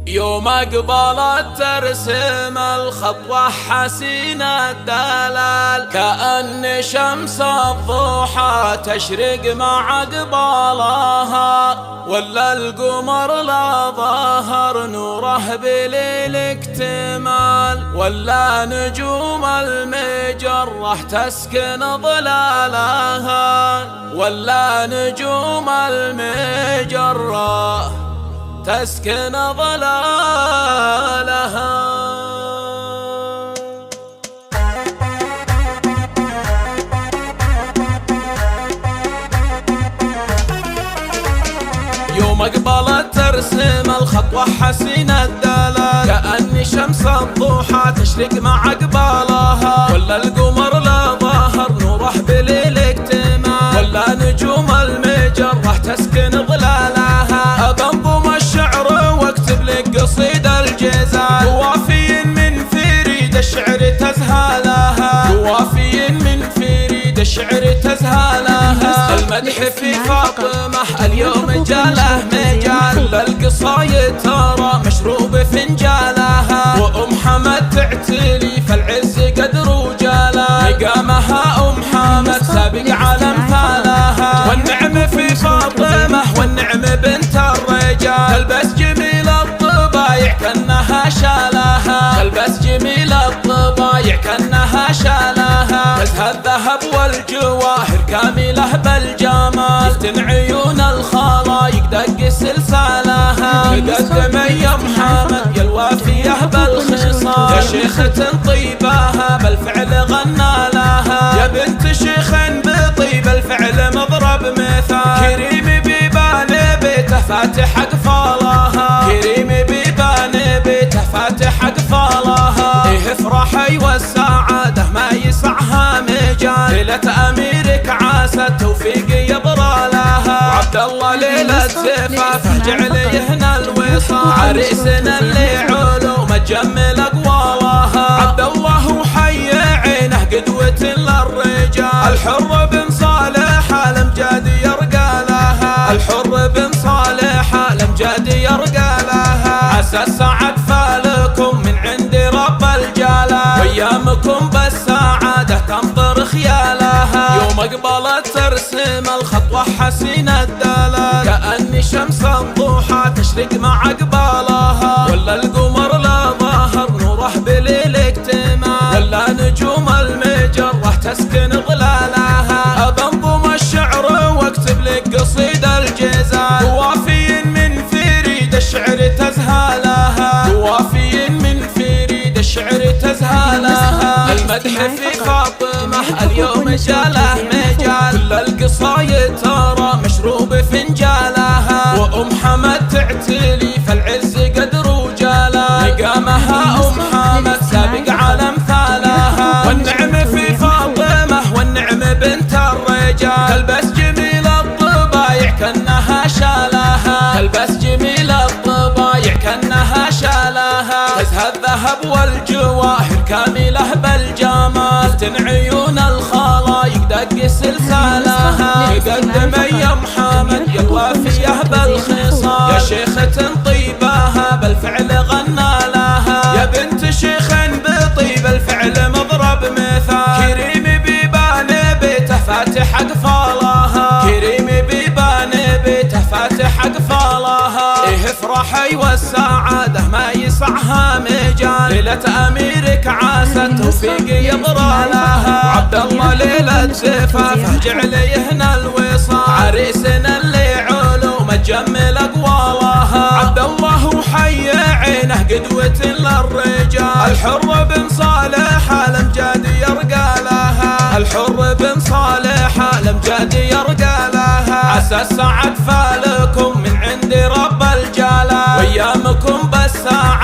يوم أقبلت ترسم الخطوة حسين الدلال، كأن شمس الضحى تشرق مع أقبالها، ولا القمر لا ظهر نوره بليل اكتمال، ولا نجوم المجرة تسكن ظلالها، ولا نجوم المجرة تسكن ظلالها. يوم أقبلت ترسم الخطوة حسين الدلال، كأن شمس الضحى تشرق مع أقبالها، ولا القمر لا ظهر نوره بليل اكتمال، ولا نجوم المجرة تسكن ظلالها. بنظم الشعر واكتب لك قصيد الجزال، وافي من فريد الشعر تزهالها، وافي من فريد الشعر تزهالها. المدح في فاطمة اليوم جاله مجال، القصايد ترى مشروب فنجالها، وأم حمد تعتلي فالعز قدر وجالها، مقامها أم حمد سابق على امثالها. والنعم في فاطمة والنعم بنت الرجال، تلبس جميل الطبايع كأنها شالها، تلبس جميل الطبايع كأنها شالها. تزهى الذهب والجواهر كاملة بالجمال، تفتن عيون الخلايق دق سلسالها. تقدم يا محمد يا الوافية بالخصال، يا شيخة طيباها بالفعل غنى لها، يا بنت شيخ بطيب الفعل مضرب مثال. كريم بيبان بيته فاتح أقفالها، كريم بيبان بيته فاتح أقفالها. إيه افرحي والسعادة ما يسعها مجال، ليلة أميرك عاسى التوفيق يبرى لها. عبد الله ليلة زفافه جعل هنا الوصال، عريسنا اللي علوم تجمل أقوالها. عبد الله وحي عينه قدوة للرجال، الحر بن صالح الأمجاد يرقى لها، الحر بن صالح الأمجاد يرقى لها. عسى السعد فالكم من عند رب الجلال، وايامكم بالسعادة تمطر خيالها. يوم أقبلت ترسم الخطوة حسين الدلال، كأن شمس الضحى تشرق مع أقبالها، ولا القمر لا ظهر نوره بليل اكتمال، ولا نجوم المجرة تسكن ظلالها. بنظم الشعر واكتب لك قصيد الجزال، وافي من فريد الشعر تزهالها، وافي من فريد الشعر تزهالها. المدح في فاطمة اليوم جاله مجال، كل القصايد ترى مشروب فنجالها، وأم حمد تعتلي فالعز قدر وجالها، مقامها أم حمد سابق على امثالها. والنعم في فاطمة والنعم بنت الرجال، تلبس جميل الطبايع كأنها شالها، تلبس جميل الطبايع كأنها شالها. تزهى الذهب والجواهر كاملة بالجمال، تفتن عيون الخلايق دق سلسالها. تقدم يا محمد يا الوافية بالخصال، يا شيخة طيباها بالفعل غنى لها، يا بنت شيخ بطيب الفعل مضرب مثال. كريم بيبان بيته فاتح أقفالها، كريم بيبان بيته فاتح أقفالها. إيه افرحي والسعادة ما يسعها مجال، ليلة أميرك عاسى التوفيق يبرى لها. عبد الله ليلة زفافه جعل هنا الوصال، عريسنا اللي علوم تجمل أقوالها. عبد الله وحي عينه قدوة للرجال، الحر بن صالح الأمجاد يرقى لها، الحر بن صالح الأمجاد يرقى لها. عسى السعد فالكم من عند رب الجلال، وايامكم بالسعادة